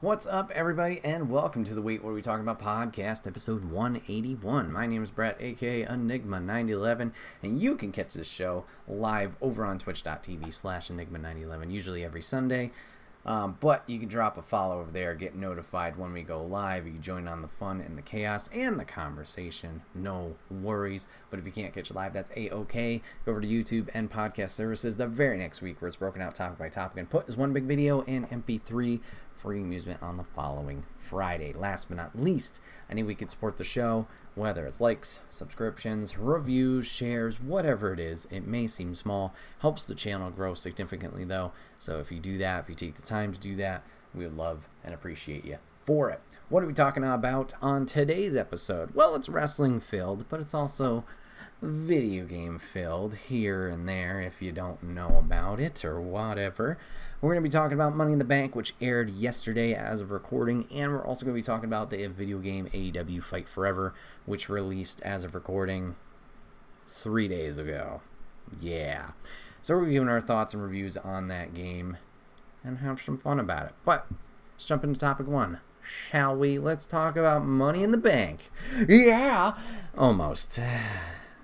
What's up, everybody, and welcome to the Wait What Are We Talking About podcast, episode 181. My name is Bret, aka Enigma9011, and you can catch this show live over on twitch.tv/Enigma9011, usually every Sunday. But you can drop a follow over there, get notified when we go live. You can join on the fun and the chaos and the conversation. No worries. But if you can't catch it live, that's A-OK. Go over to YouTube and podcast services the very next week where it's broken out topic by topic and put as one big video and MP3 free amusement on the following Friday. Last but not least, I need we could support the show, whether it's likes, subscriptions, reviews, shares, whatever it is. It may seem small, helps the channel grow significantly though. So if you do that, if you take the time to do that, we would love and appreciate you for it. What are we talking about on today's episode? Well, it's wrestling filled, but it's also video game filled here and there if you don't know about it or whatever. We're going to be talking about Money in the Bank, which aired yesterday as of recording, and we're also going to be talking about the video game AEW Fight Forever, which released as of recording 3 days ago. Yeah. So we're giving our thoughts and reviews on that game and have some fun about it. But let's jump into topic one, shall we? Let's talk about Money in the Bank. Yeah! Almost.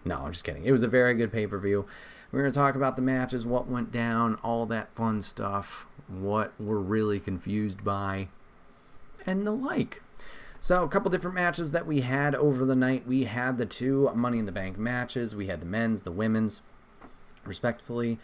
No, I'm just kidding. It was a very good pay-per-view. We're going to talk about the matches, what went down, all that fun stuff, what we're really confused by, and the like. So a couple different matches that we had over the night. We had the two Money in the Bank matches. We had the men's, the women's, respectively.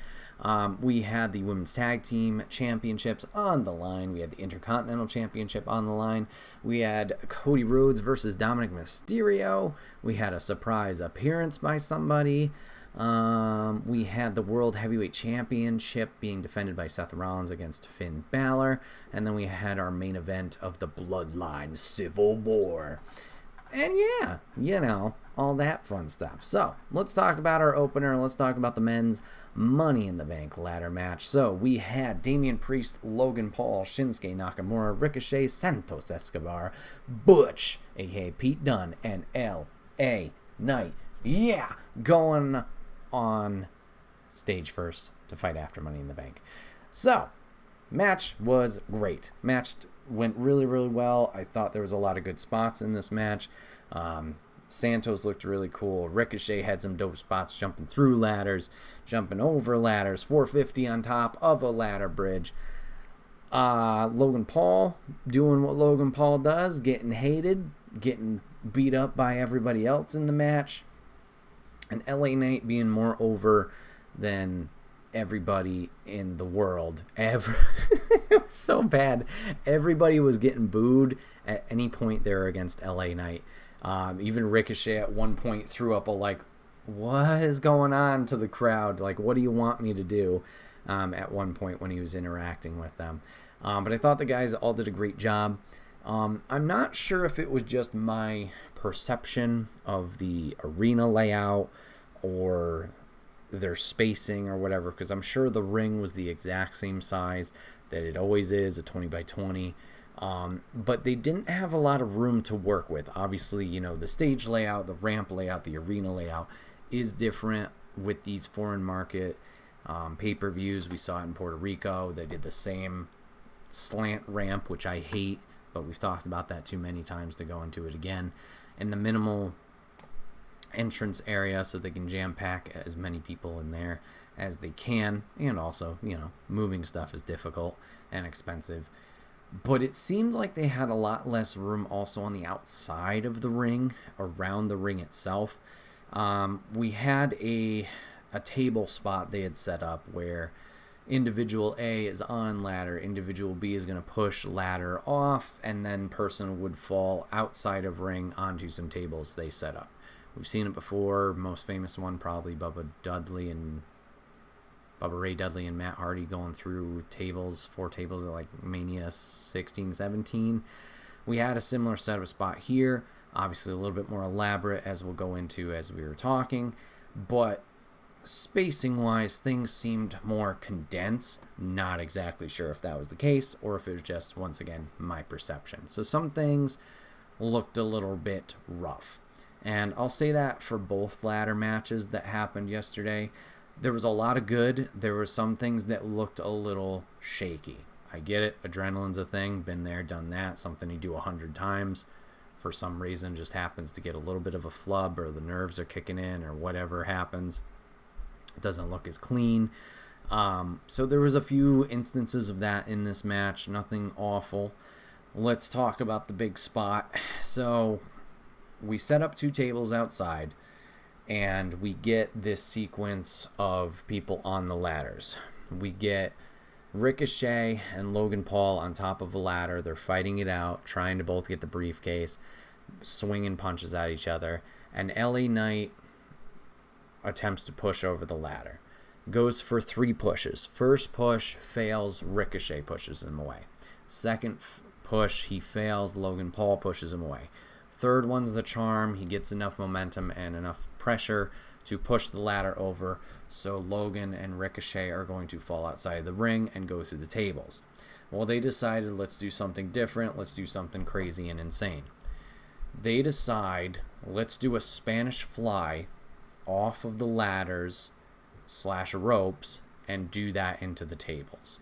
We had the women's tag team championships on the line. We had the Intercontinental Championship on the line. We had Cody Rhodes versus Dominic Mysterio. We had a surprise appearance by somebody. We had the World Heavyweight Championship being defended by Seth Rollins against Finn Balor. And then we had our main event of the Bloodline Civil War. And yeah, you know, all that fun stuff. So, let's talk about our opener. Let's talk about the men's Money in the Bank ladder match. So, we had Damian Priest, Logan Paul, Shinsuke Nakamura, Ricochet, Santos Escobar, Butch, aka Pete Dunne, and L.A. Knight. Yeah, going on stage first to fight after Money in the Bank. So, match was great. Match went really, really well. I thought there was a lot of good spots in this match. Santos looked really cool. Ricochet had some dope spots, jumping through ladders, jumping over ladders, 450 on top of a ladder bridge. Logan Paul doing what Logan Paul does, getting hated, getting beat up by everybody else in the match. And LA Knight being more over than everybody in the world. It was so bad. Everybody was getting booed at any point there against LA Knight. Even Ricochet at one point threw up a like, what is going on to the crowd? Like, what do you want me to do? At one point when he was interacting with them. But I thought the guys all did a great job. I'm not sure if it was just my perception of the arena layout or their spacing or whatever, because I'm sure the ring was the exact same size that it always is, a 20 by 20. But they didn't have a lot of room to work with. Obviously, you know, the stage layout, the ramp layout, the arena layout is different with these foreign market pay-per-views. We saw it in Puerto Rico. They did the same slant ramp, which I hate, but we've talked about that too many times to go into it again. And the minimal entrance area so they can jam pack as many people in there as they can. And also, you know, moving stuff is difficult and expensive. But it seemed like they had a lot less room also on the outside of the ring, around the ring itself. We had a table spot they had set up where individual A is on ladder, individual B is going to push ladder off, and then person would fall outside of ring onto some tables they set up. We've seen it before. Most famous one probably Bubba Ray Dudley and Matt Hardy going through tables, 4 tables at like Mania 16, 17. We had a similar setup spot here. Obviously a little bit more elaborate as we'll go into as we were talking, but spacing wise things seemed more condensed. Not exactly sure if that was the case or if it was just, once again, my perception. So some things looked a little bit rough, and I'll say that for both ladder matches that happened yesterday. There was a lot of good. There were some things that looked a little shaky. I get it. Adrenaline's a thing. Been there, done that. Something you do 100 times. For some reason, just happens to get a little bit of a flub, or the nerves are kicking in, or whatever happens. It doesn't look as clean. So there was a few instances of that in this match. Nothing awful. Let's talk about the big spot. So we set up 2 tables outside, and we get this sequence of people on the ladders. We get Ricochet and Logan Paul on top of a ladder. They're fighting it out, trying to both get the briefcase, swinging punches at each other. And LA Knight attempts to push over the ladder. Goes for 3 pushes. First push fails, Ricochet pushes him away. Second push, he fails, Logan Paul pushes him away. Third one's the charm. He gets enough momentum and enough pressure to push the ladder over, so Logan and Ricochet are going to fall outside the ring and go through the tables. Well, they decided, let's do something different. Let's do something crazy and insane. They decide, let's do a Spanish fly off of the ladders / ropes and do that into the tables.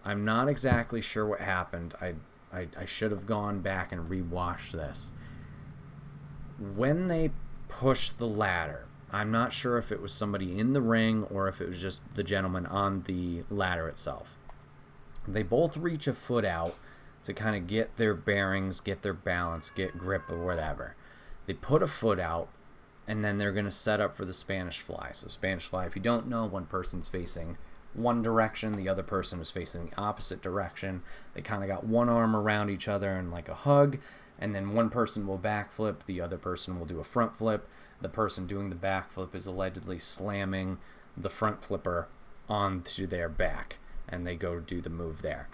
I'm not exactly sure what happened. I should have gone back and rewatched this. When they pushed the ladder, I'm not sure if it was somebody in the ring or if it was just the gentleman on the ladder itself. They both reach a foot out to kind of get their bearings, get their balance, get grip or whatever. They put a foot out, and then they're going to set up for the Spanish fly. So Spanish fly, if you don't know, one person's facing one direction, the other person was facing the opposite direction. They kind of got one arm around each other in like a hug, and then one person will backflip, the other person will do a front flip. The person doing the backflip is allegedly slamming the front flipper onto their back, and they go do the move there.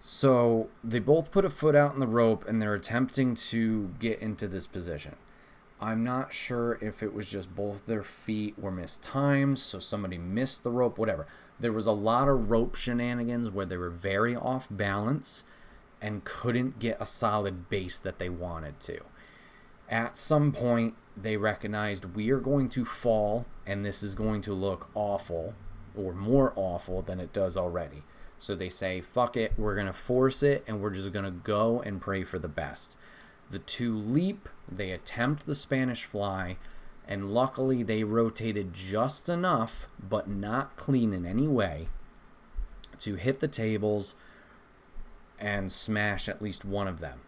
So they both put a foot out in the rope, and they're attempting to get into this position. I'm not sure if it was just both their feet were mistimed, so somebody missed the rope, whatever. There was a lot of rope shenanigans where they were very off balance and couldn't get a solid base that they wanted to. At some point, they recognized, we are going to fall, and this is going to look awful, or more awful than it does already. So they say, fuck it, we're going to force it, and we're just going to go and pray for the best. The 2 leap, they attempt the Spanish fly, and luckily they rotated just enough, but not clean in any way, to hit the tables and smash at least one of them.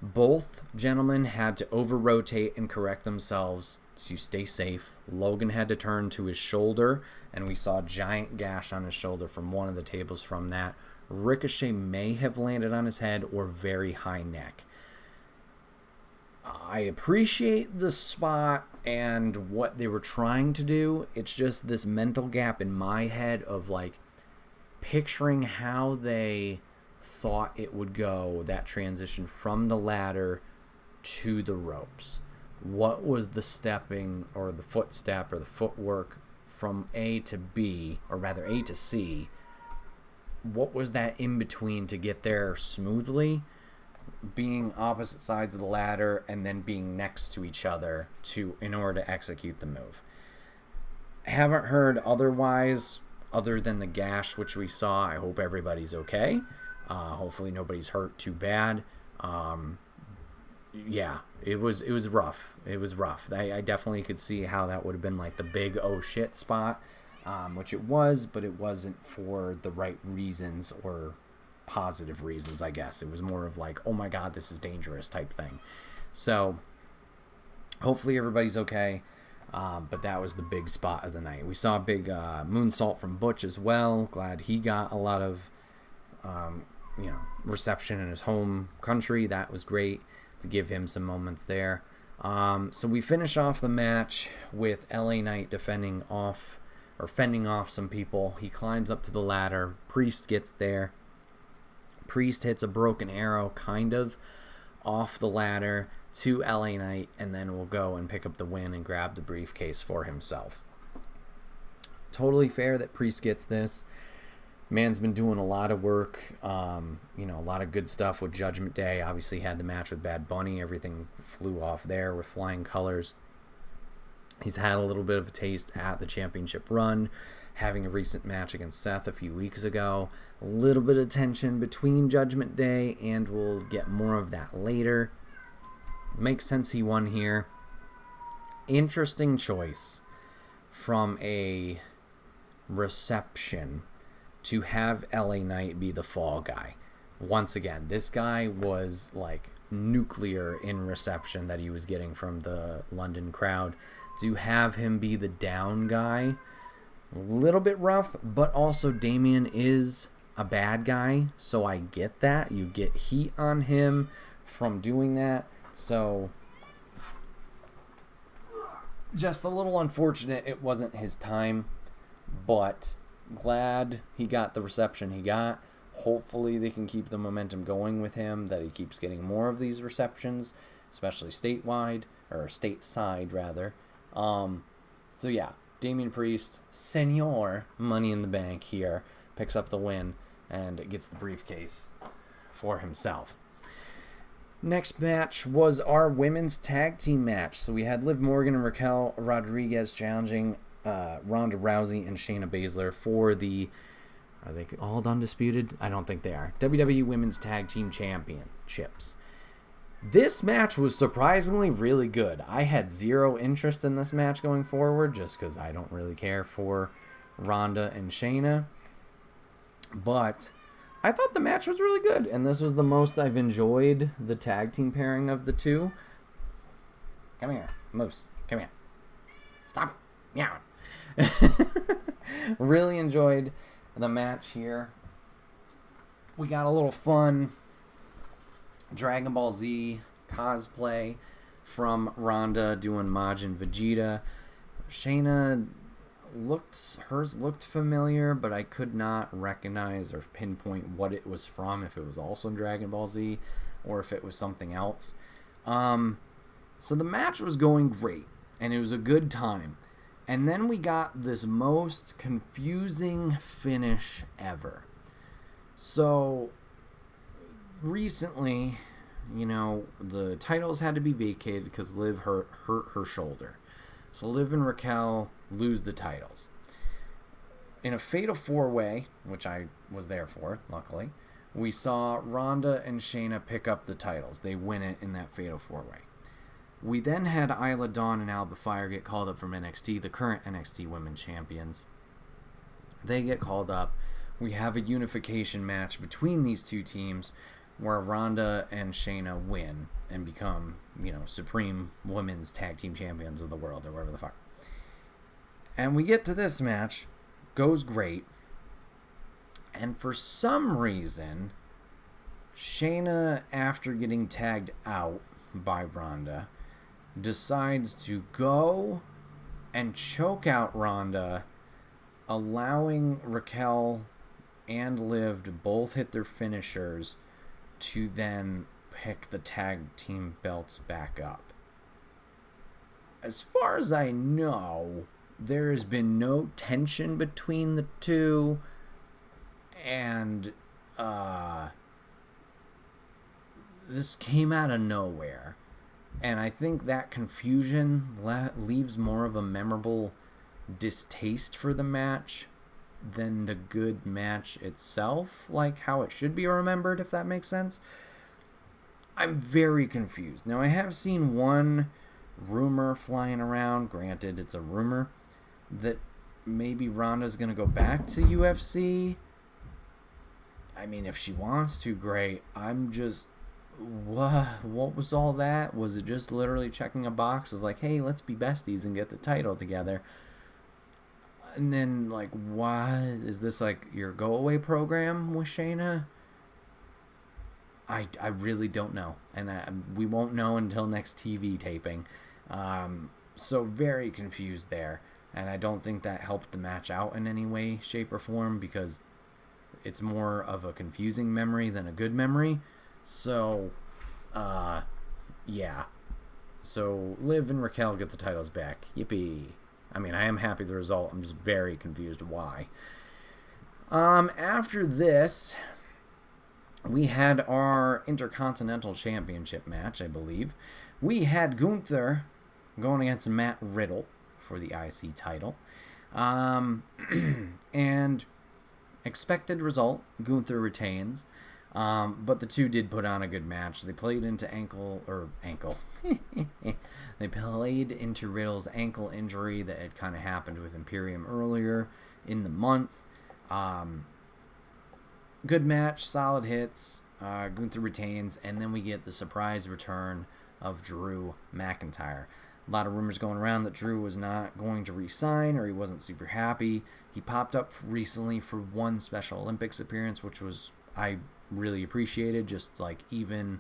Both gentlemen had to over-rotate and correct themselves to stay safe. Logan had to turn to his shoulder, and we saw a giant gash on his shoulder from one of the tables from that. Ricochet may have landed on his head or very high neck. I appreciate the spot and what they were trying to do. It's just this mental gap in my head of like picturing how they thought it would go, that transition from the ladder to the ropes. What was the stepping or the footstep or the footwork from A to B, or rather A to C? What was that in between to get there smoothly, being opposite sides of the ladder and then being next to each other in order to execute the move? Haven't heard otherwise, other than the gash which we saw. I hope everybody's okay. Hopefully nobody's hurt too bad. Yeah, it was rough. It was rough. I definitely could see how that would have been like the big oh shit spot, which it was, but it wasn't for the right reasons or positive reasons, I guess. It was more of like, oh my god, this is dangerous type thing. So hopefully everybody's okay. But that was the big spot of the night. We saw a big moonsault from Butch as well. Glad he got a lot of reception in his home country. That was great to give him some moments there. So we finish off the match with LA Knight fending off some people. He climbs up to the ladder. Priest gets there. Priest hits a broken arrow kind of off the ladder to LA Knight, and then will go and pick up the win and grab the briefcase for himself. Totally fair that Priest gets this. Man's been doing a lot of work, a lot of good stuff with Judgment Day. Obviously had the match with Bad Bunny. Everything flew off there with flying colors. He's had a little bit of a taste at the championship run, having a recent match against Seth a few weeks ago. A little bit of tension between Judgment Day, and we'll get more of that later. Makes sense he won here. Interesting choice from a reception to have LA Knight be the fall guy. Once again, this guy was like nuclear in reception that he was getting from the London crowd. To have him be the down guy, a little bit rough, but also Damian is a bad guy, so I get that. You get heat on him from doing that, so just a little unfortunate it wasn't his time, but glad he got the reception he got. Hopefully they can keep the momentum going with him, that he keeps getting more of these receptions, especially stateside rather. So yeah, Damian Priest, Senor Money in the Bank here, picks up the win and gets the briefcase for himself. Next match was our women's tag team match. So we had Liv Morgan and Raquel Rodriguez challenging Ronda Rousey and Shayna Baszler for the, are they all undisputed? I don't think they are. WWE Women's Tag Team Championships. This match was surprisingly really good. I had zero interest in this match going forward just because I don't really care for Ronda and Shayna. But I thought the match was really good, and this was the most I've enjoyed the tag team pairing of the two. Come here, Moose. Come here. Stop meowing. Really enjoyed the match here. We got a little fun Dragon Ball Z cosplay from Ronda doing Majin Vegeta. Shayna hers looked familiar, but I could not recognize or pinpoint what it was from, if it was also Dragon Ball Z or if it was something else. So the match was going great, and it was a good time. And then we got this most confusing finish ever. So recently, the titles had to be vacated because Liv hurt her shoulder. So Liv and Raquel lose the titles. In a fatal 4-way, which I was there for, luckily, we saw Ronda and Shayna pick up the titles. They win it in that fatal 4-way. We then had Isla Dawn and Alba Fire get called up from NXT, the current NXT Women's Champions. They get called up. We have a unification match between these two teams where Ronda and Shayna win and become, Supreme Women's Tag Team Champions of the world, or whatever the fuck. And we get to this match, goes great, and for some reason, Shayna, after getting tagged out by Ronda, decides to go and choke out Ronda, allowing Raquel and Liv to both hit their finishers to then pick the tag team belts back up. As far as I know, there has been no tension between the two, and this came out of nowhere. And I think that confusion leaves more of a memorable distaste for the match than the good match itself, like how it should be remembered, if that makes sense. I'm very confused. Now, I have seen one rumor flying around, granted it's a rumor, that maybe Ronda's going to go back to UFC. I mean, if she wants to, great. I'm just, what was all that? Was it just literally checking a box of like, hey, let's be besties and get the title together? And then, like, why is this like your go-away program with Shayna? I really don't know, and we won't know until next TV taping. So very confused there, and I don't think that helped the match out in any way, shape, or form, because it's more of a confusing memory than a good memory. So, yeah. So Liv and Raquel get the titles back. Yippee. I mean, I am happy with the result. I'm just very confused why. After this, we had our Intercontinental Championship match, I believe. We had Gunther going against Matt Riddle. for the IC title. And expected result, Gunther retains. But the two did put on a good match. They played into ankle. They played into Riddle's ankle injury that had kind of happened with Imperium earlier in the month. Good match, solid hits. Gunther retains, and then we get the surprise return of Drew McIntyre. A lot of rumors going around that Drew was not going to re-sign, or he wasn't super happy. He popped up recently for one Special Olympics appearance, which was I really appreciated. Just like, even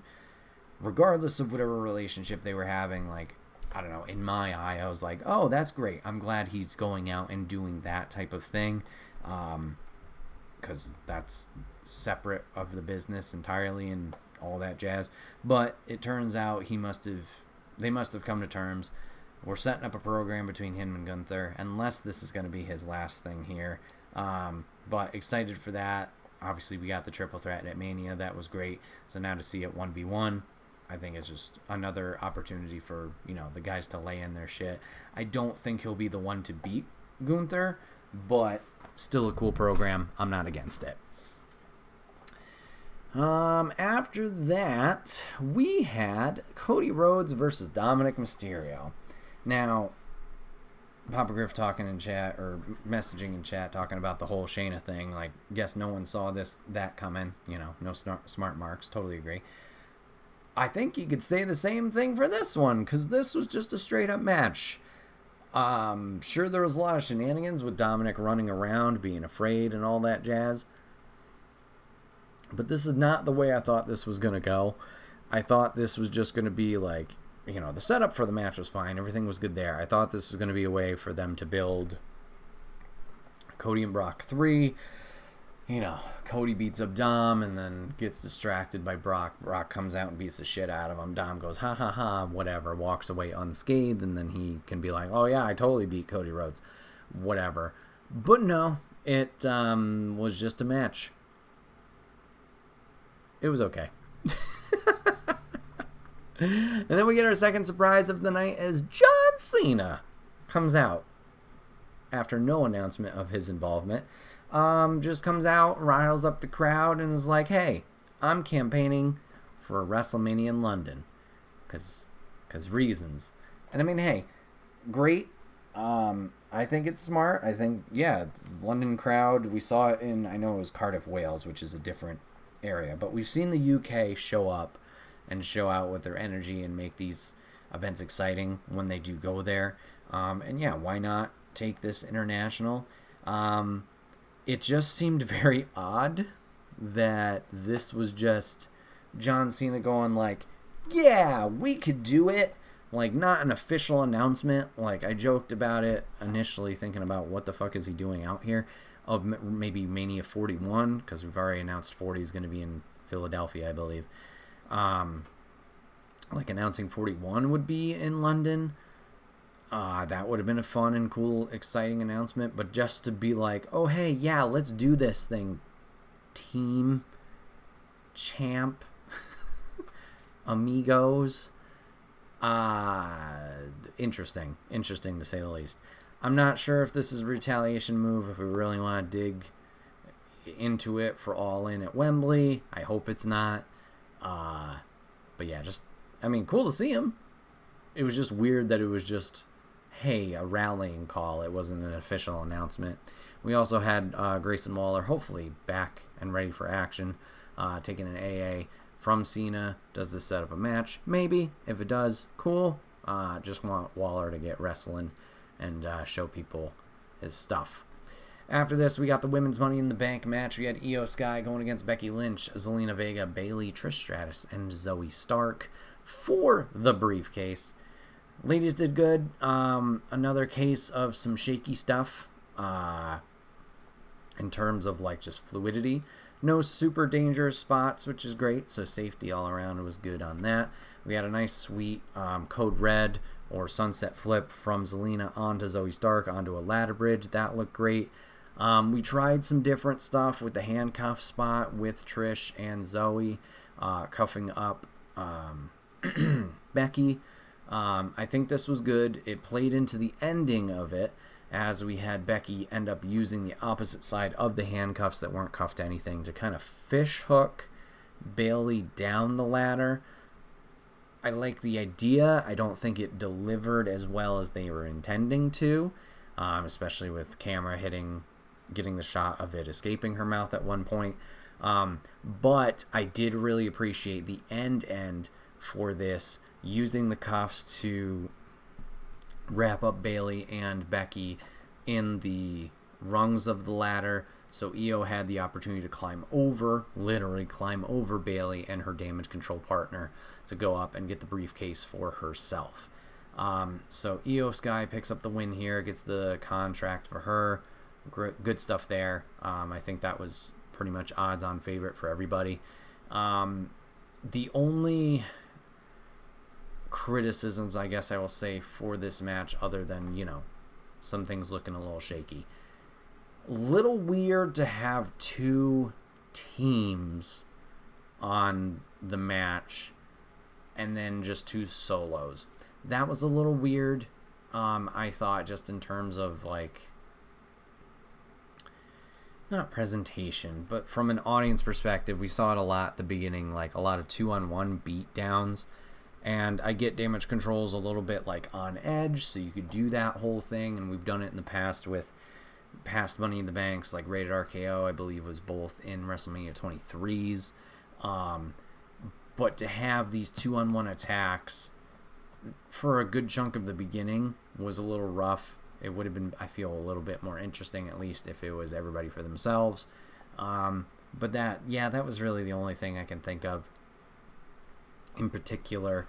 regardless of whatever relationship they were having, like, I don't know, in my eye, I was like, oh, that's great. I'm glad he's going out and doing that type of thing, because that's separate of the business entirely and all that jazz. But it turns out they must have come to terms. We're setting up a program between him and Gunther, unless this is going to be his last thing here. But excited for that. Obviously, we got the triple threat at Mania. That was great. So now to see it 1v1, I think it's just another opportunity for, the guys to lay in their shit. I don't think he'll be the one to beat Gunther, but still a cool program. I'm not against it. After that, we had Cody Rhodes versus Dominic Mysterio. Now, Papa Griff talking in chat, or messaging in chat, talking about the whole Shayna thing. Like, guess no one saw that coming. No smart marks. Totally agree. I think you could say the same thing for this one, because this was just a straight up match. Sure, there was a lot of shenanigans with Dominic running around, being afraid, and all that jazz. But this is not the way I thought this was going to go. I thought this was just going to be like, the setup for the match was fine. Everything was good there. I thought this was going to be a way for them to build Cody and Brock 3. Cody beats up Dom and then gets distracted by Brock. Brock comes out and beats the shit out of him. Dom goes, ha ha ha, whatever, walks away unscathed, and then he can be like, oh yeah, I totally beat Cody Rhodes. Whatever. But no, it was just a match. It was okay. And then we get our second surprise of the night as John Cena comes out after no announcement of his involvement. Just comes out, riles up the crowd, and is like, hey, I'm campaigning for a WrestleMania in London. Because reasons. And I mean, hey, great. I think it's smart. I think, yeah, London crowd, we saw it in, I know it was Cardiff, Wales, which is a different area. But we've seen the UK show up and show out with their energy and make these events exciting when they do go there. And yeah, why not take this international? It just seemed very odd that this was just John Cena going like, yeah, we could do it. Like, not an official announcement. Like, I joked about it initially, thinking about what the fuck is he doing out here, of maybe Mania 41, because we've already announced 40 is going to be in Philadelphia, I believe. Like, announcing 41 would be in London. That would have been a fun and cool, exciting announcement. But just to be like, oh, hey, yeah, let's do this thing. Team, champ, amigos. Interesting to say the least. I'm not sure if this is a retaliation move, if we really want to dig into it for All In at Wembley. I hope it's not. But yeah, cool to see him. It was just weird that it was just, hey, a rallying call. It wasn't an official announcement. We also had Grayson Waller, hopefully back and ready for action, taking an AA from Cena. Does this set up a match? Maybe. If it does, cool. Just want Waller to get wrestling and show people his stuff. After this, we got the Women's Money in the Bank match. We had Io Sky going against Becky Lynch, Zelina Vega, Bayley, Trish Stratus, and Zoe Stark for the briefcase. Ladies did good. Another case of some shaky stuff in terms of like just fluidity. No super dangerous spots, which is great. So safety all around was good on that. We had a nice sweet Code Red or Sunset Flip from Zelina onto Zoe Stark onto a ladder bridge. That looked great. We tried some different stuff with the handcuff spot with Trish and Zoe cuffing up Becky. I think this was good. It played into the ending of it, as we had Becky end up using the opposite side of the handcuffs that weren't cuffed to anything to kind of fish hook Bayley down the ladder. I like the idea. I don't think it delivered as well as they were intending to, especially with camera getting the shot of it escaping her mouth at one point. But I did really appreciate the end for this, using the cuffs to wrap up Bayley and Becky in the rungs of the ladder, so Io had the opportunity to literally climb over Bayley and her damage control partner to go up and get the briefcase for herself. So Io Sky picks up the win here, gets the contract for her. Good stuff there. I think that was pretty much odds-on favorite for everybody. The only criticisms, I guess I will say, for this match, other than, some things looking a little shaky. Little weird to have two teams on the match and then just two solos. That was a little weird, I thought, just in terms of, not presentation, but from an audience perspective. We saw it a lot at the beginning, a lot of 2-on-1 beatdowns. And I get damage controls a little bit on edge, so you could do that whole thing, and we've done it in the past with past Money in the Banks, Rated RKO, I believe, was both in WrestleMania 23's. But to have these 2-on-1 attacks for a good chunk of the beginning was a little rough. It would have been, I feel, a little bit more interesting, at least if it was everybody for themselves. But that was really the only thing I can think of in particular,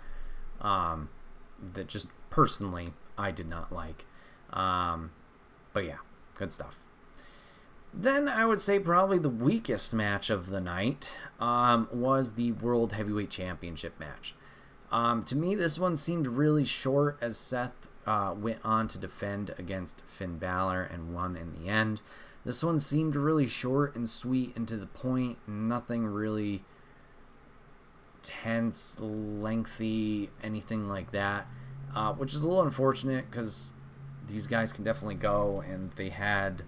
that just personally I did not like. But yeah, good stuff. Then I would say probably the weakest match of the night was the World Heavyweight Championship match. To me, this one seemed really short, as Seth went on to defend against Finn Balor and won in the end. This one seemed really short and sweet and to the point. Nothing really tense, lengthy, anything like that, which is a little unfortunate because these guys can definitely go, and they had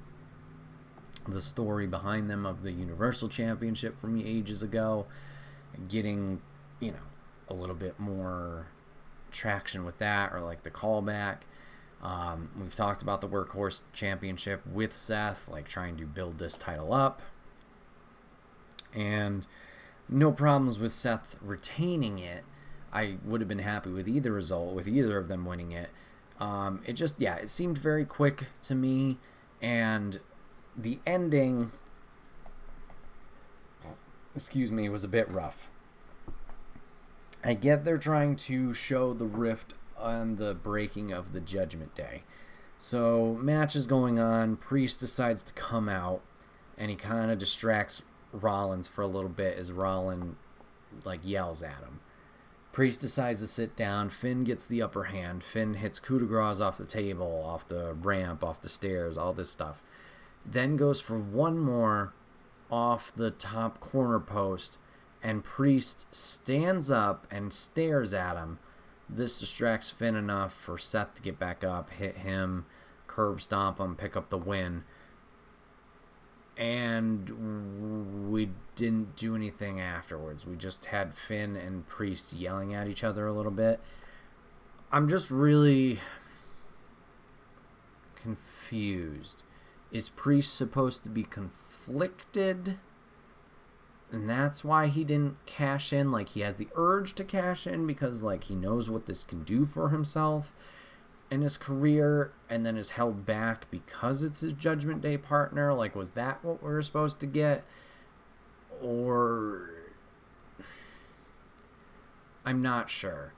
the story behind them of the Universal Championship from ages ago, getting, a little bit more traction with that, or the callback. We've talked about the Workhorse Championship with Seth, trying to build this title up, and no problems with Seth retaining it. I would have been happy with either result, with either of them winning it. It seemed very quick to me, and the ending, was a bit rough. I get they're trying to show the rift on the breaking of the Judgment Day. So, match is going on, Priest decides to come out, and he kind of distracts Rollins for a little bit as Rollins yells at him. Priest decides to sit down. Finn gets the upper hand. Finn hits coup de grace off the table, off the ramp, off the stairs, all this stuff. Then goes for one more off the top corner post, and Priest stands up and stares at him. This distracts Finn enough for Seth to get back up, hit him, curb stomp him, pick up the win. And we didn't do anything afterwards. We just had Finn and Priest yelling at each other a little bit. I'm just really confused. Is Priest supposed to be conflicted? And that's why he didn't cash in? He has the urge to cash in because, he knows what this can do for himself in his career, and then is held back because it's his Judgment Day partner? Was that what we were supposed to get? Or I'm not sure.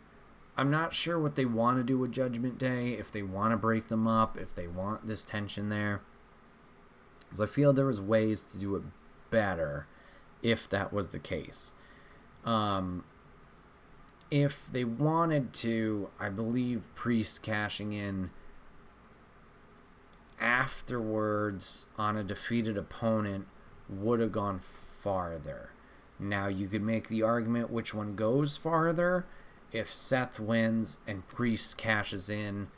I'm not sure what they want to do with Judgment Day, if they want to break them up, if they want this tension there. Because I feel there was ways to do it better if that was the case. If they wanted to, I believe Priest cashing in afterwards on a defeated opponent would have gone farther. Now, you could make the argument which one goes farther, if Seth wins and Priest cashes in,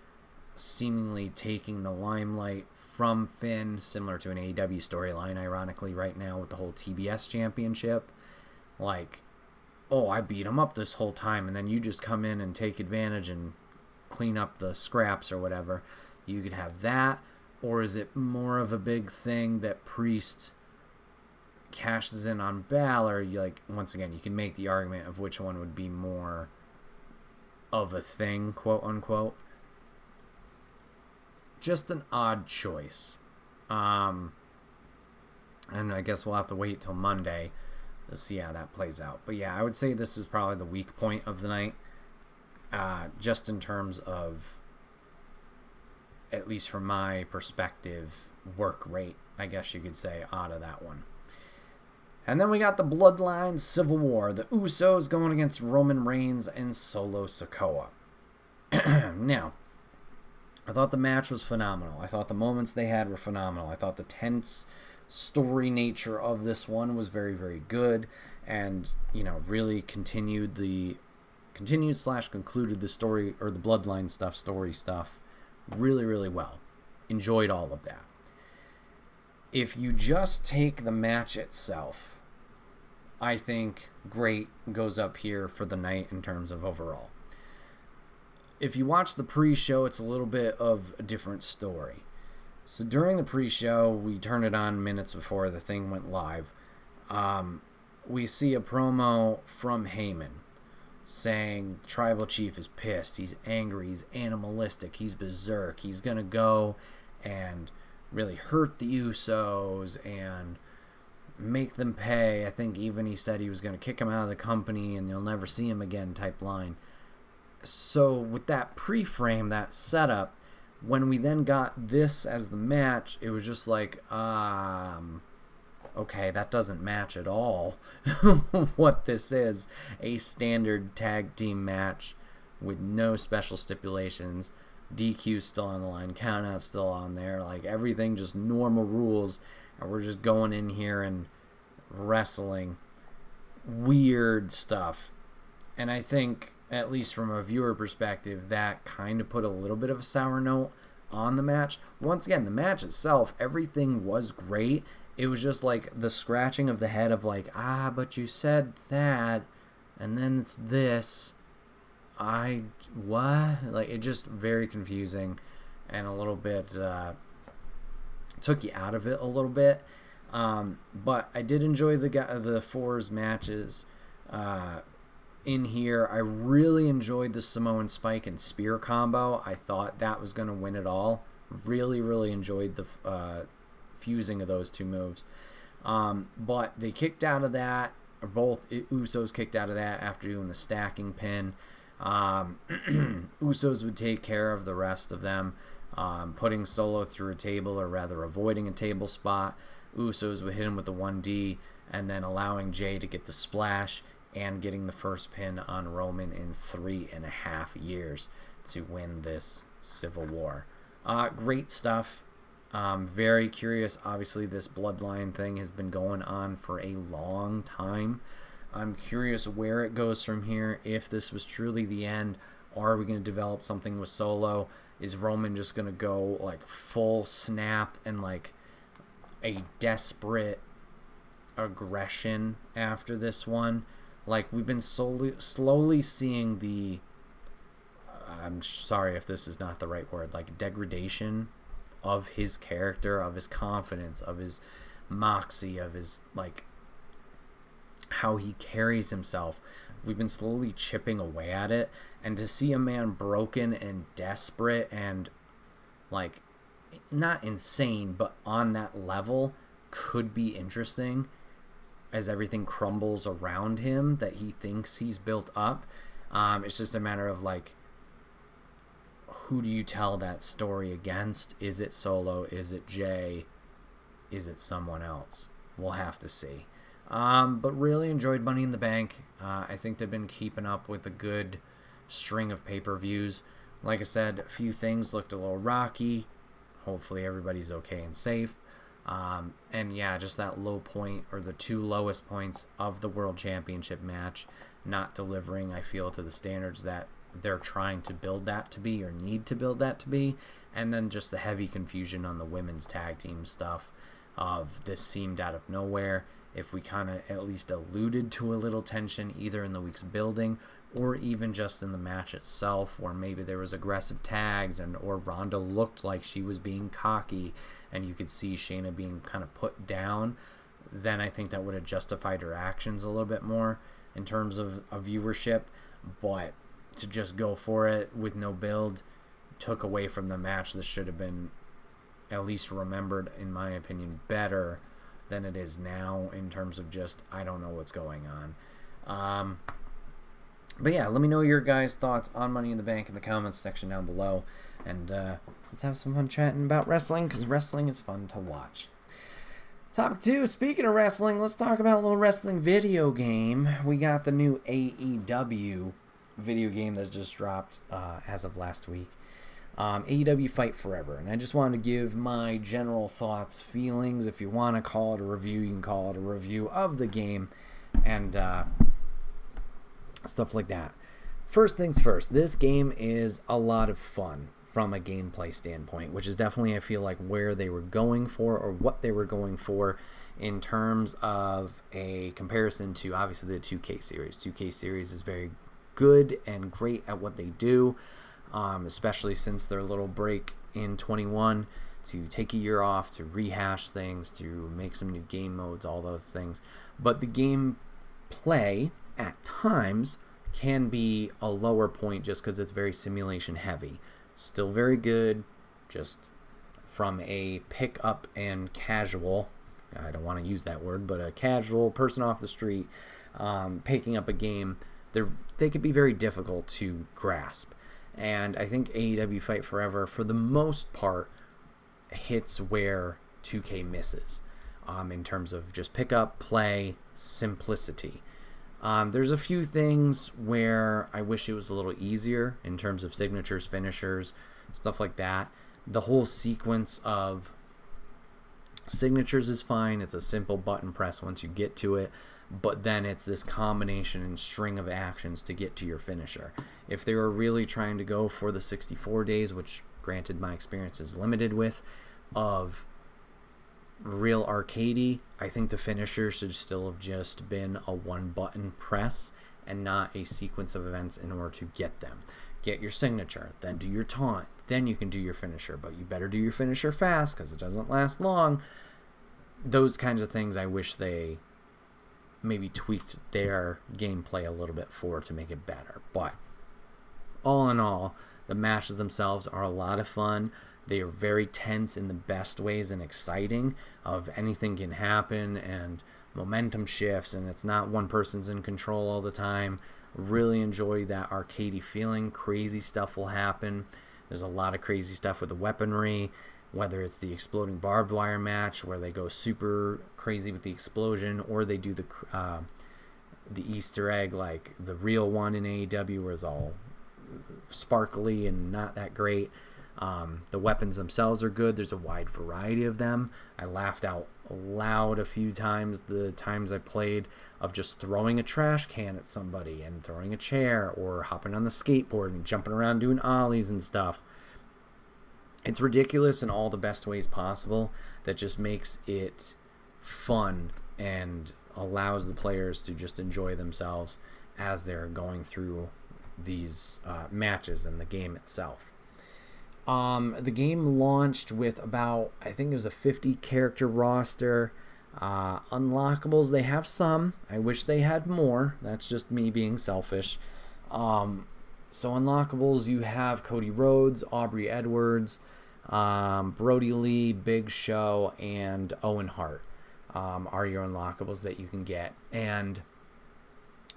seemingly taking the limelight from Finn, similar to an AEW storyline, ironically, right now with the whole TBS championship. Like, oh, I beat him up this whole time, and then you just come in and take advantage and clean up the scraps or whatever. You could have that, or is it more of a big thing that Priest cashes in on Balor? Once again, you can make the argument of which one would be more of a thing, quote unquote. Just an odd choice. And I guess we'll have to wait till Monday to see how that plays out. But yeah, I would say this was probably the weak point of the night. Just in terms of, at least from my perspective, work rate, I guess you could say, out of that one. And then we got the Bloodline Civil War. The Usos going against Roman Reigns and Solo Sikoa. Now, I thought the match was phenomenal. I thought the moments they had were phenomenal. I thought the tense story nature of this one was very, very good. And, really concluded the story, or the Bloodline story stuff, really, really well. Enjoyed all of that. If you just take the match itself, I think great goes up here for the night in terms of overall. If you watch the pre-show, it's a little bit of a different story. So during the pre-show, we turned it on minutes before the thing went live. We see a promo from Heyman saying Tribal Chief is pissed, he's angry, he's animalistic, he's berserk, he's going to go and really hurt the Usos and make them pay. I think even he said he was going to kick him out of the company and you'll never see him again type line. So with that pre-frame, that setup, when we then got this as the match, it was just like, okay, that doesn't match at all what this is. A standard tag team match with no special stipulations. DQ still on the line, countout still on there, like everything just normal rules, and we're just going in here and wrestling weird stuff. And I think, at least from a viewer perspective, that kind of put a little bit of a sour note on the match. Once again, the match itself, everything was great. It was just like the scratching of the head of like, but you said that, and then it's this. What? Like, it just very confusing and a little bit, took you out of it a little bit. But I did enjoy the Fours matches in here. I really enjoyed the Samoan Spike and Spear combo. I thought that was going to win it all. Really, really enjoyed the fusing of those two moves. But they kicked out of that, or both Usos kicked out of that after doing the stacking pin. Usos would take care of the rest of them, putting Solo through a table, or rather avoiding a table spot. Usos would hit him with the 1D and then allowing Jay to get the splash and getting the first pin on Roman in 3.5 years to win this Civil War. Great stuff. Very curious. Obviously, this Bloodline thing has been going on for a long time. I'm curious where it goes from here. If this was truly the end, are we going to develop something with Solo? Is Roman just going to go like full snap and like a desperate aggression after this one? Like, we've been slowly seeing the, I'm sorry if this is not the right word, like degradation of his character, of his confidence, of his moxie, of his like how he carries himself. We've been slowly chipping away at it, and to see a man broken and desperate and like not insane but on that level could be interesting as everything crumbles around him that he thinks he's built up. It's just a matter of like, who do you tell that story against? Is it Solo? Is it Jay? Is it someone else? We'll have to see. But really enjoyed Money in the Bank. I think they've been keeping up with a good string of pay-per-views. Like I said, a few things looked a little rocky. Hopefully everybody's okay and safe. And yeah, just that low point, or the two lowest points of the World Championship match, not delivering, I feel, to the standards that they're trying to build that to be, or need to build that to be. And then just the heavy confusion on the women's tag team stuff of this seemed out of nowhere. If we kind of at least alluded to a little tension either in the week's building or even just in the match itself, where maybe there was aggressive tags or Ronda looked like she was being cocky and you could see Shayna being kind of put down, then I think that would have justified her actions a little bit more in terms of viewership. But to just go for it with no build took away from the match. This should have been at least remembered, in my opinion, better than it is now in terms of just, I don't know what's going on. But yeah, let me know your guys' thoughts on Money in the Bank in the comments section down below. And let's have some fun chatting about wrestling, because wrestling is fun to watch. Topic 2, speaking of wrestling, let's talk about a little wrestling video game. We got the new AEW video game that just dropped as of last week. AEW Fight Forever. And I just wanted to give my general thoughts, feelings. If you want to call it a review, you can call it a review of the game and stuff like that. First things first, this game is a lot of fun from a gameplay standpoint, which is definitely, I feel like, where they were going for, or what they were going for in terms of a comparison to, obviously, the 2K series. 2K series is very good and great at what they do, especially since their little break in 21 to take a year off, to rehash things, to make some new game modes, all those things. But the gameplay at times can be a lower point just because it's very simulation heavy. Still very good, just from a pick up and casual, I don't want to use that word, but a casual person off the street picking up a game, they could be very difficult to grasp. And I think AEW Fight Forever, for the most part, hits where 2K misses in terms of just pick up, play, simplicity. There's a few things where I wish it was a little easier in terms of signatures, finishers, stuff like that. The whole sequence of signatures is fine. It's a simple button press once you get to it, but then it's this combination and string of actions to get to your finisher. If they were really trying to go for the 64 days, which granted my experience is limited with, of real arcadey, I think the finisher should still have just been a one button press and not a sequence of events in order to get them. Get your signature, then do your taunt, then you can do your finisher, but you better do your finisher fast because it doesn't last long. Those kinds of things I wish they maybe tweaked their gameplay a little bit for to make it better. But all in all, the matches themselves are a lot of fun. They are very tense in the best ways and exciting, of anything can happen and momentum shifts and it's not one person's in control all the time. Really enjoy that arcadey feeling. Crazy stuff will happen. There's a lot of crazy stuff with the weaponry, whether it's the exploding barbed wire match where they go super crazy with the explosion, or they do the Easter egg like the real one in AEW where it's all sparkly and not that great. The weapons themselves are good. There's a wide variety of them. I laughed out loud a few times the times I played of just throwing a trash can at somebody and throwing a chair, or hopping on the skateboard and jumping around doing ollies and stuff. It's ridiculous in all the best ways possible that just makes it fun and allows the players to just enjoy themselves as they're going through these matches and the game itself. The game launched with about, I think it was a 50 character roster. Unlockables, they have some. I wish they had more. That's just me being selfish. So unlockables, you have Cody Rhodes, Aubrey Edwards, Brody Lee, Big Show, and Owen Hart are your unlockables that you can get. And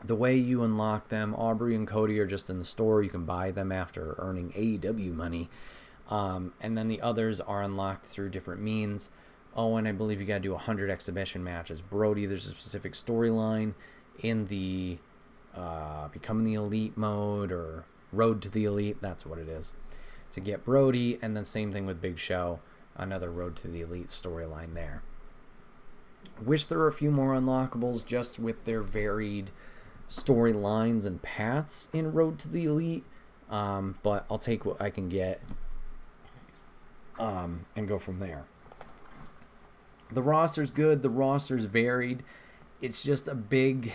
the way you unlock them, Aubrey and Cody are just in the store. You can buy them after earning AEW money. And then the others are unlocked through different means. Owen, I believe you got to do 100 exhibition matches. Brody, there's a specific storyline in the Becoming the Elite mode, or Road to the Elite, that's what it is, to get Brody. And then same thing with Big Show, another Road to the Elite storyline there. Wish there were a few more unlockables just with their varied storylines and paths in Road to the Elite. But I'll take what I can get and go from there. The roster's good. The roster's varied. It's just a big...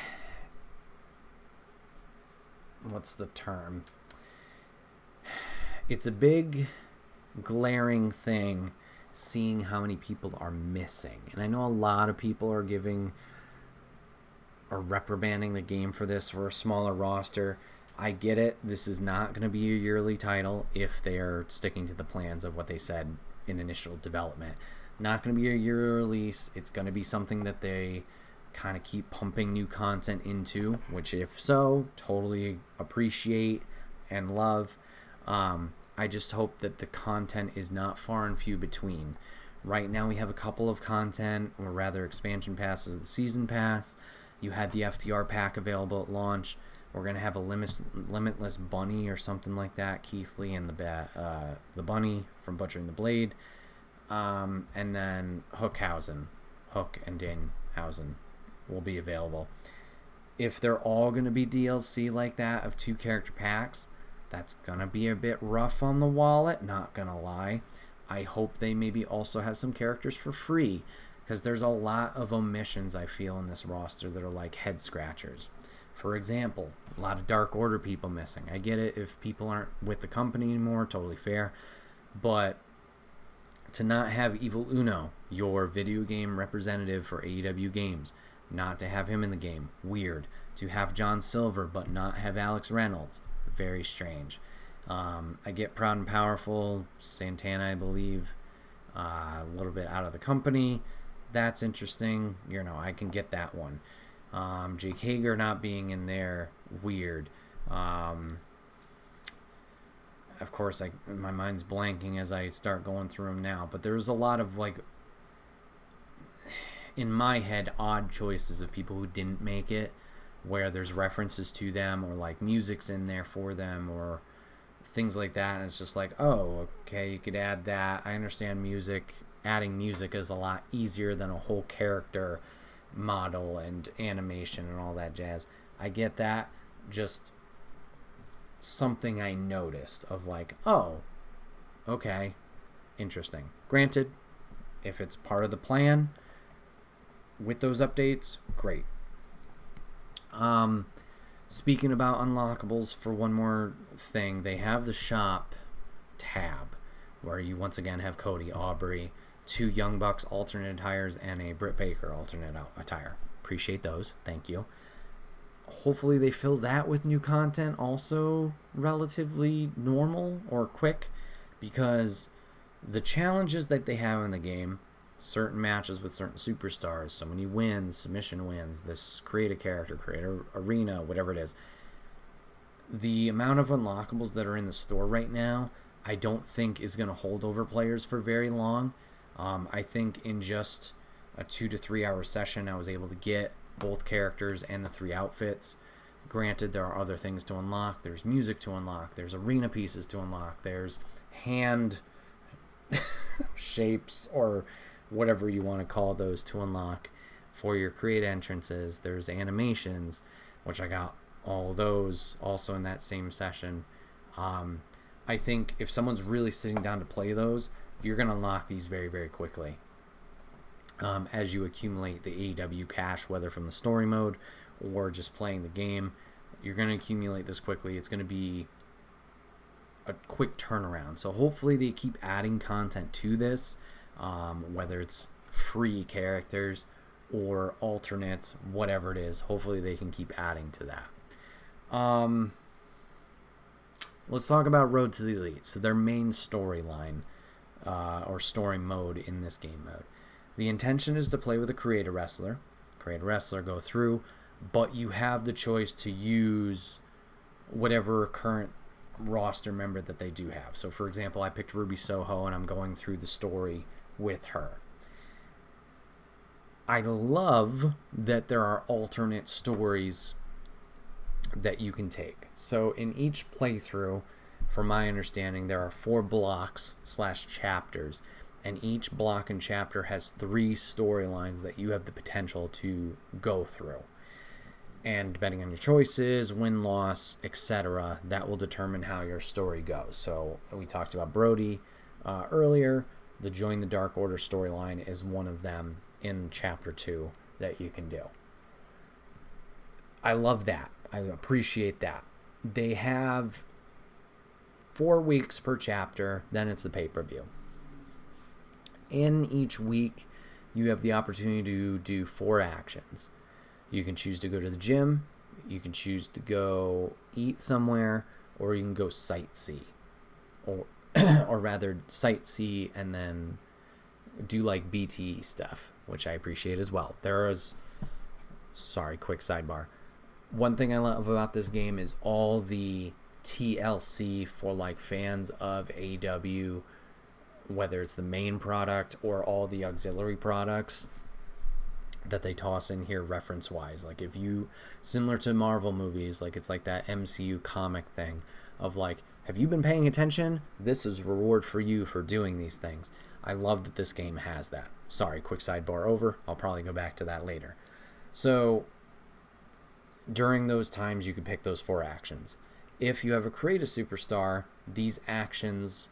What's the term? It's a big, glaring thing seeing how many people are missing. And I know a lot of people are reprimanding the game for this for a smaller roster. I get it. This is not going to be a yearly title if they're sticking to the plans of what they said in initial development. Not going to be a year release. It's going to be something that they kind of keep pumping new content into, which if so, totally appreciate and love. I just hope that the content is not far and few between. Right now we have a couple of content, or rather expansion passes of the season pass. You had the FTR pack available at launch. We're going to have a limitless bunny or something like that. Keith Lee and the bunny from Butchering the Blade. And then Hook and Danhausen will be available. If they're all going to be DLC like that of 2 character packs, that's going to be a bit rough on the wallet, not going to lie. I hope they maybe also have some characters for free, because there's a lot of omissions I feel in this roster that are like head scratchers. For example, a lot of Dark Order people missing. I get it if people aren't with the company anymore, totally fair. But to not have Evil Uno, your video game representative for AEW games, not to have him in the game, weird. To have John Silver but not have Alex Reynolds, very strange. I get Proud and Powerful, Santana, I believe, a little bit out of the company. That's interesting. I can get that one. Jake Hager not being in there, weird. Of course, my mind's blanking as I start going through them now, but there's a lot of, in my head, odd choices of people who didn't make it, where there's references to them, or music's in there for them, or things like that, and it's just oh, okay, you could add that. I understand music. Adding music is a lot easier than a whole character model and animation and all that jazz. I get that. Just something I noticed of oh, okay, interesting. Granted, if it's part of the plan with those updates, great. Speaking about unlockables, for one more thing, they have the shop tab where you once again have Cody, Aubrey, 2 Young Bucks alternate attires, and a Britt Baker alternate attire. Appreciate those. Thank you. Hopefully they fill that with new content, also relatively normal or quick, because the challenges that they have in the game, certain matches with certain superstars, so many wins, submission wins, this create a character, create a arena, whatever it is, the amount of unlockables that are in the store right now, I don't think is going to hold over players for very long. I think in just a 2 to 3 hour session, I was able to get both characters and the 3 outfits. Granted, there are other things to unlock. There's music to unlock. There's arena pieces to unlock. There's hand shapes, or whatever you want to call those, to unlock for your create entrances. There's animations, which I got all those also in that same session. I think if someone's really sitting down to play those, you're going to unlock these very, very quickly. As you accumulate the AEW cash, whether from the story mode or just playing the game, you're going to accumulate this quickly. It's going to be a quick turnaround. So hopefully they keep adding content to this, whether it's free characters or alternates, whatever it is. Hopefully they can keep adding to that. Let's talk about Road to the Elite. So their main storyline, or story mode in this game mode. The intention is to play with a create a wrestler, go through, but you have the choice to use whatever current roster member that they do have. So for example, I picked Ruby Soho and I'm going through the story with her. I love that there are alternate stories that you can take. So in each playthrough, from my understanding, there are 4 blocks / chapters, and each block and chapter has 3 storylines that you have the potential to go through. And depending on your choices, win-loss, etc., that will determine how your story goes. So we talked about Brody earlier. The Join the Dark Order storyline is one of them in Chapter 2 that you can do. I love that. I appreciate that. They have 4 weeks per chapter, then it's the pay-per-view. In each week, you have the opportunity to do 4 actions. You can choose to go to the gym, you can choose to go eat somewhere, or you can go sightsee. Or rather, sightsee and then do like BTE stuff, which I appreciate as well. Quick sidebar. One thing I love about this game is all the TLC for like fans of AEW, whether it's the main product or all the auxiliary products that they toss in here reference wise. Like if you, similar to Marvel movies, like it's like that MCU comic thing of like, have you been paying attention? This is reward for you for doing these things. I love that this game has that. Sorry, quick sidebar over. I'll probably go back to that later. So during those times, you can pick those 4 actions. If you have a Create a Superstar, these actions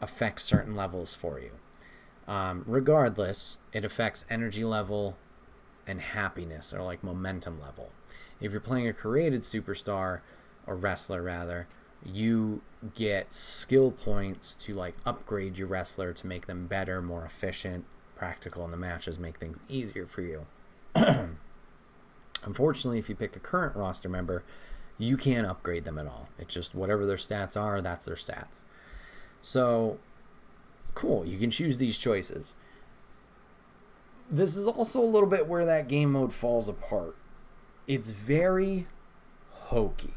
affect certain levels for you. Regardless, it affects energy level and happiness, or like momentum level. If you're playing a created superstar, or wrestler rather, you get skill points to like upgrade your wrestler to make them better, more efficient, practical in the matches, make things easier for you. Unfortunately, if you pick a current roster member, you can't upgrade them at all. It's just whatever their stats are, that's their stats. So, cool, you can choose these choices. This is also a little bit where that game mode falls apart. It's very hokey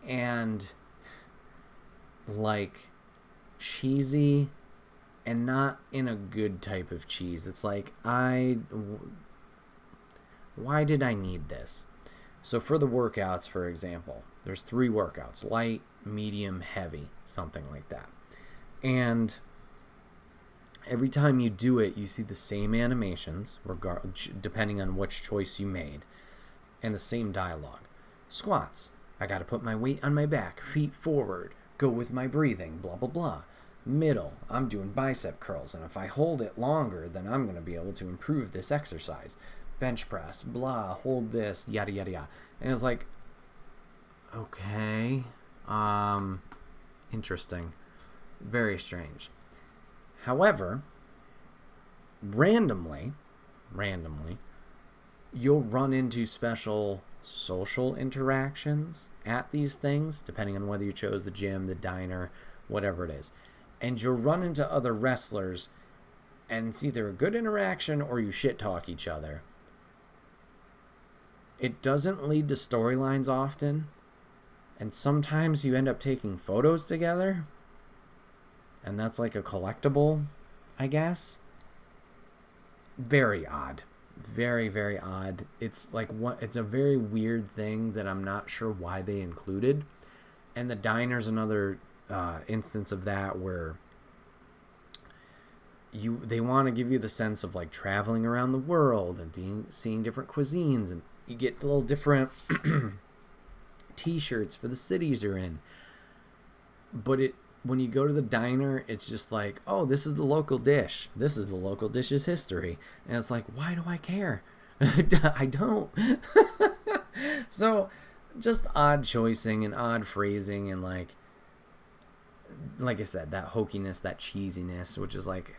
and like cheesy, and not in a good type of cheese. It's like, why did I need this? So for the workouts, for example, there's 3 workouts: light, medium, heavy, something like that. And every time you do it, you see the same animations, depending on which choice you made, and the same dialogue. Squats: I got to put my weight on my back, feet forward, go with my breathing, blah, blah, blah. Middle: I'm doing bicep curls, and if I hold it longer, then I'm going to be able to improve this exercise. Bench press, blah, hold this, yada, yada, yada. And it's like, okay, interesting. Very strange. However, randomly, you'll run into special social interactions at these things, depending on whether you chose the gym, the diner, whatever it is. And you'll run into other wrestlers, and it's either a good interaction or you shit talk each other. It doesn't lead to storylines often, and sometimes you end up taking photos together, and that's like a collectible, I guess. Very odd. Very, very odd. It's like it's a very weird thing that I'm not sure why they included. And the diner's another instance of that, where they want to give you the sense of like traveling around the world and seeing different cuisines, and you get little different t-shirts for the cities you're in. But when you go to the diner, it's just like, oh, this is the local dish. This is the local dish's history. And it's like, why do I care? I don't. So just odd choicing and odd phrasing, and like I said, that hokiness, that cheesiness, which is like,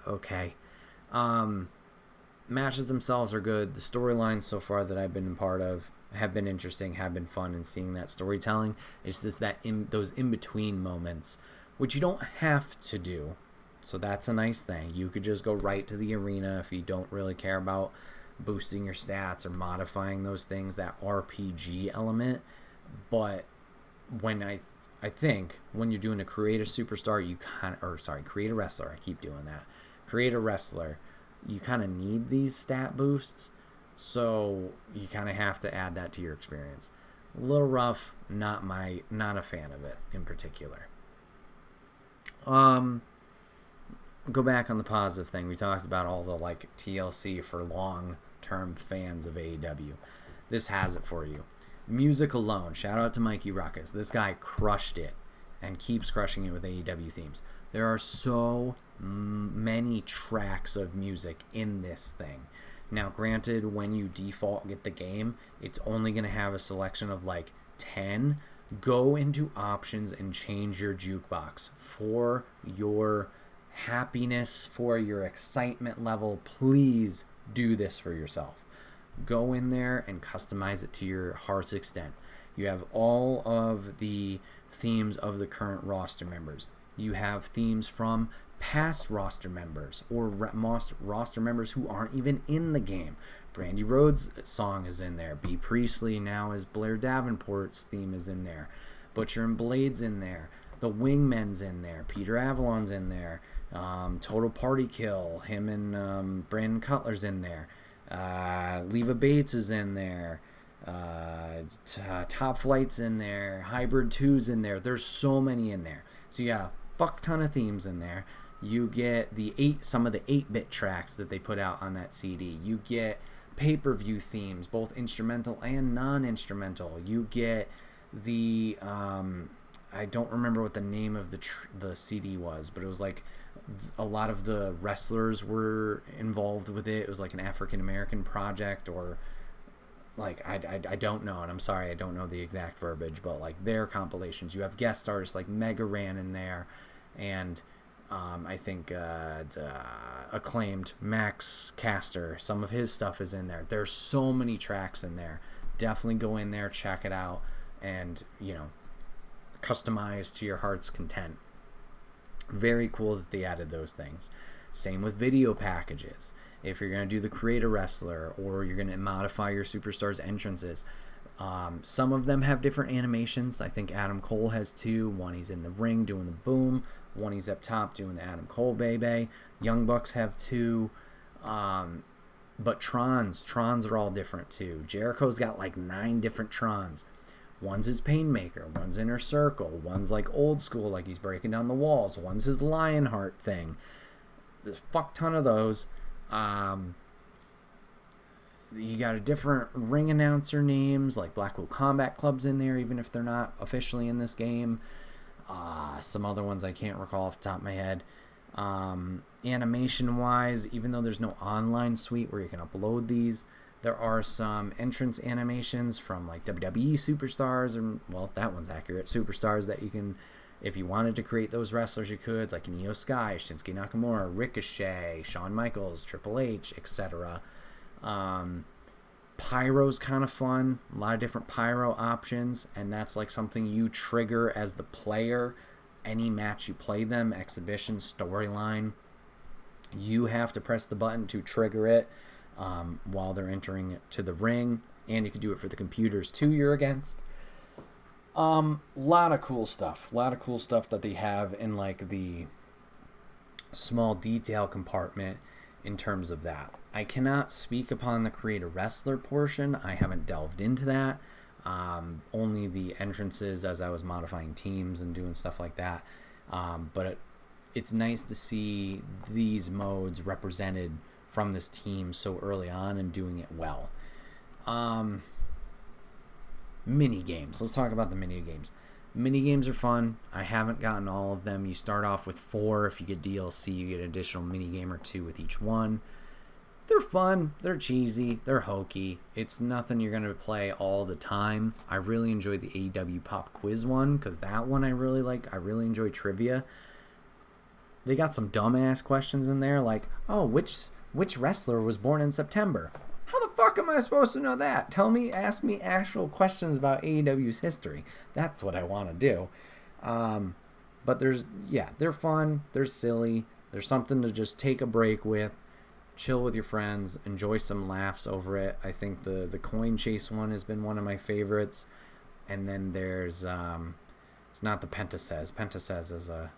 okay. Matches themselves are good. The storylines so far that I've been a part of have been interesting, have been fun, and seeing that storytelling. It's just those in-between moments, which you don't have to do. So that's a nice thing. You could just go right to the arena if you don't really care about boosting your stats or modifying those things, that RPG element. But when I think when you're doing a create a superstar, create a wrestler. I keep doing that. Create a wrestler. You kind of need these stat boosts, so you kind of have to add that to your experience. A little rough, not a fan of it in particular. go back on the positive thing. We talked about all the like TLC for long-term fans of AEW. This has it for you. Music alone. Shout out to Mikey Ruckus. This guy crushed it and keeps crushing it with AEW themes. There are so many tracks of music in this thing. Now, granted, when you default get the game, it's only going to have a selection of like 10. Go into options and change your jukebox for your happiness, for your excitement level. Please do this for yourself. Go in there and customize it to your heart's extent. You have all of the themes of the current roster members. You have themes from past roster members or roster members who aren't even in the game. Brandy Rhodes' song is in there. B. Priestley now is Blair Davenport's theme is in there. Butcher and Blade's in there. The Wingmen's in there. Peter Avalon's in there. Total Party Kill. Him and Brandon Cutler's in there. Leva Bates is in there. Top Flight's in there. Hybrid 2's in there. There's so many in there. So you got a fuck ton of themes in there. You get some of the 8-bit tracks that they put out on that CD. You get pay-per-view themes, both instrumental and non-instrumental. You get the I don't remember what the name of the CD was, but it was like a lot of the wrestlers were involved with it. It was like an African American project, or like I don't know, and I'm sorry I don't know the exact verbiage, but like their compilations. You have guest artists like Mega Ran in there, and I think acclaimed Max Caster, some of his stuff is in there. There's so many tracks in there. Definitely go in there, check it out, and customize to your heart's content. Very cool that they added those things. Same with video packages. If you're going to do the Create a Wrestler, or you're going to modify your superstars' entrances, some of them have different animations. I think Adam Cole has 2. One, he's in the ring doing the boom. One, he's up top doing the Adam Cole baby. Young Bucks have 2. But Trons are all different too. Jericho's got like 9 different Trons. One's his Painmaker. One's Inner Circle. One's like old school, like he's breaking down the walls. One's his Lionheart thing. There's a fuck ton of those. You got a different ring announcer names, like Blackpool Combat Club's in there, even if they're not officially in this game. Some other ones I can't recall off the top of my head. Animation wise, even though there's no online suite where you can upload these, there are some entrance animations from like WWE superstars, and well, that one's accurate, superstars that you can, if you wanted to create those wrestlers, you could, like Io Sky, Shinsuke Nakamura, Ricochet, Shawn Michaels, Triple H, etc. Pyro's kind of fun. A lot of different pyro options, and that's like something you trigger as the player. Any match you play them, exhibition, storyline, you have to press the button to trigger it while they're entering it to the ring, and you can do it for the computers too you're against. Lot of cool stuff that they have in like the small detail compartment in terms of that. I cannot speak upon the Create a Wrestler portion. I haven't delved into that. Only the entrances as I was modifying teams and doing stuff like that. But it's nice to see these modes represented from this team so early on and doing it well. Mini games. Let's talk about the mini games. Mini games are fun. I haven't gotten all of them. You start off with 4. If you get DLC, you get an additional mini game or 2 with each one. They're fun. They're cheesy. They're hokey. It's nothing you're going to play all the time. I really enjoyed the AEW Pop Quiz one, because that one I really like. I really enjoy trivia. They got some dumbass questions in there, like, oh, which wrestler was born in September? How the fuck am I supposed to know that? Ask me actual questions about AEW's history. That's what I want to do. But they're fun. They're silly. There's something to just take a break with. Chill with your friends, enjoy some laughs over it. I think the coin chase one has been one of my favorites. And then there's it's not the Pentasez. Pentasez is an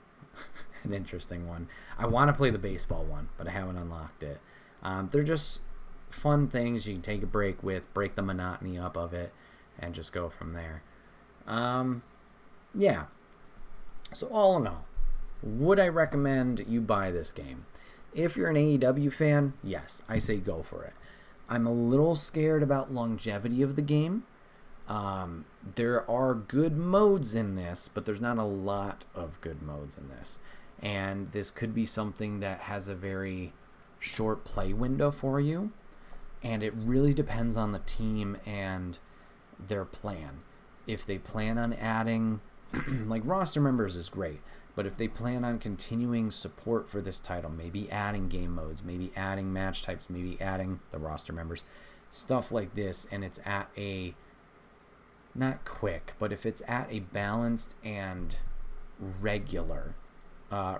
interesting one. I want to play the baseball one, but I haven't unlocked it. They're just fun things you can take a break with, break the monotony up of it, and just go from there. Yeah. So all in all, Would I recommend you buy this game? If you're an AEW fan, yes, I say go for it. I'm a little scared about longevity of the game. There are good modes in this, but there's not a lot of good modes in this. And this could be something that has a very short play window for you. And it really depends on the team and their plan. If they plan on adding, like roster members is great, but if they plan on continuing support for this title, maybe adding game modes, maybe adding match types, maybe adding the roster members, stuff like this, and it's at a, not quick, but if it's at a balanced and regular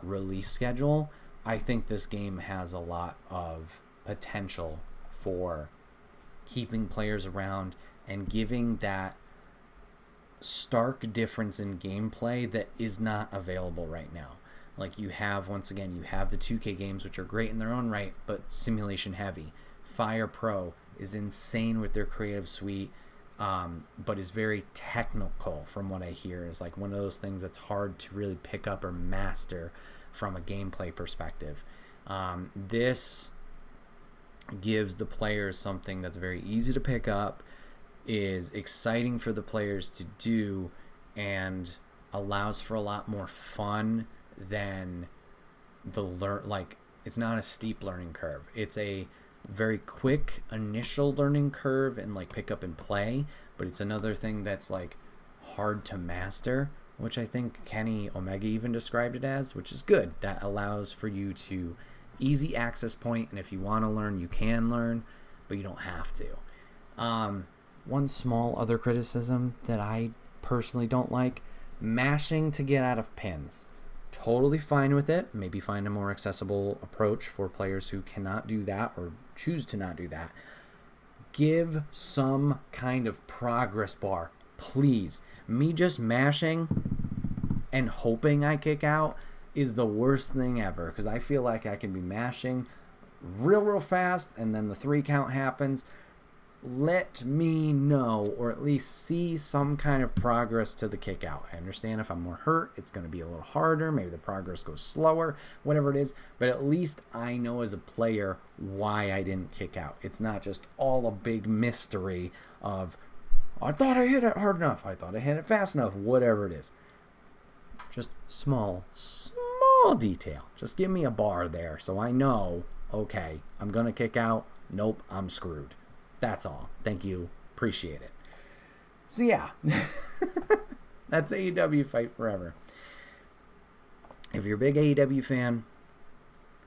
release schedule, I think this game has a lot of potential for keeping players around and giving that stark difference in gameplay that is not available right now. Like you have, once again, you have the 2K games, which are great in their own right, but simulation heavy. Fire Pro is insane with their creative suite, but is very technical from what I hear. Is like one of those things that's hard to really pick up or master from a gameplay perspective. This gives the players something that's very easy to pick up, is exciting for the players to do, and allows for a lot more fun than it's not a steep learning curve. It's a very quick initial learning curve and like pick up and play, but it's another thing that's like hard to master, which I think Kenny Omega even described it as, which is good. That allows for you to easy access point, and if you want to learn, you can learn, but you don't have to. One small other criticism that I personally don't like, mashing to get out of pins. Totally fine with it. Maybe find a more accessible approach for players who cannot do that or choose to not do that. Give some kind of progress bar, please. Me just mashing and hoping I kick out is the worst thing ever, because I feel like I can be mashing real fast and then the 3 count happens. Let me know, or at least see some kind of progress to the kick out. I understand if I'm more hurt, it's going to be a little harder. Maybe the progress goes slower, whatever it is. But at least I know as a player why I didn't kick out. It's not just all a big mystery of, I thought I hit it hard enough. I thought I hit it fast enough. Whatever it is. Just small detail. Just give me a bar there so I know, okay, I'm going to kick out. Nope, I'm screwed. That's all. Thank you. Appreciate it. So yeah, that's AEW Fight Forever. If you're a big AEW fan,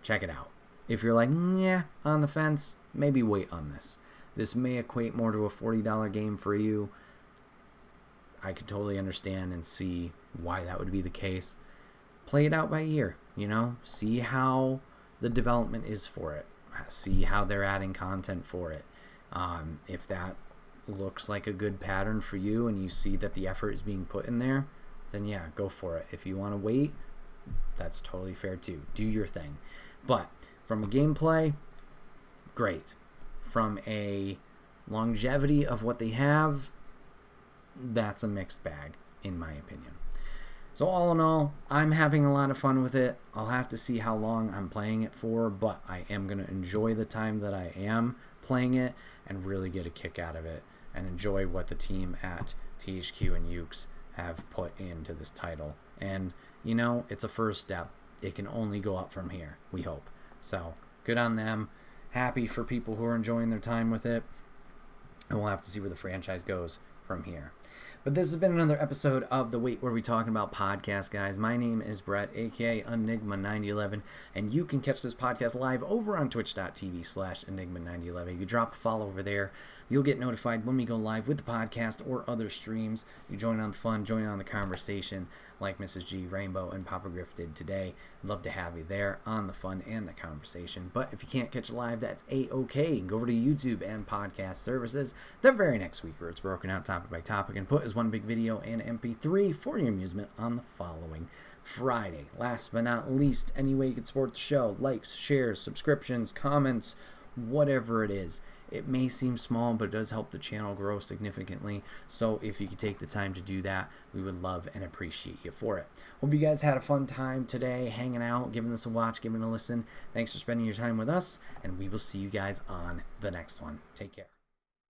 check it out. If you're like, yeah, on the fence, maybe wait on this. This may equate more to a $40 game for you. I could totally understand and see why that would be the case. Play it out by ear, see how the development is for it. See how they're adding content for it. If that looks like a good pattern for you and you see that the effort is being put in there, then yeah, go for it. If you want to wait, that's totally fair too. Do your thing. But from a gameplay, great. From a longevity of what they have, that's a mixed bag, in my opinion. So all in all, I'm having a lot of fun with it. I'll have to see how long I'm playing it for, but I am going to enjoy the time that I am playing it and really get a kick out of it and enjoy what the team at THQ and Ukes have put into this title. And, it's a first step. It can only go up from here, we hope. So, good on them. Happy for people who are enjoying their time with it. And we'll have to see where the franchise goes from here. But this has been another episode of the Wait Where We Talking About podcast, guys. My name is Bret, a.k.a. Enigma9011, and you can catch this podcast live over on twitch.tv/Enigma9011. You can drop a follow over there. You'll get notified when we go live with the podcast or other streams. You join on the fun, join on the conversation like Mrs. G, Rainbow, and Papa Griff did today. I'd love to have you there on the fun and the conversation. But if you can't catch it live, that's A-OK. Go over to YouTube and podcast services the very next week, where it's broken out topic by topic and put as one big video and MP3 for your amusement on the following Friday. Last but not least, any way you can support the show, likes, shares, subscriptions, comments, whatever it is. It may seem small, but it does help the channel grow significantly. So if you could take the time to do that, we would love and appreciate you for it. Hope you guys had a fun time today hanging out, giving this a watch, giving it a listen. Thanks for spending your time with us, and we will see you guys on the next one. Take care.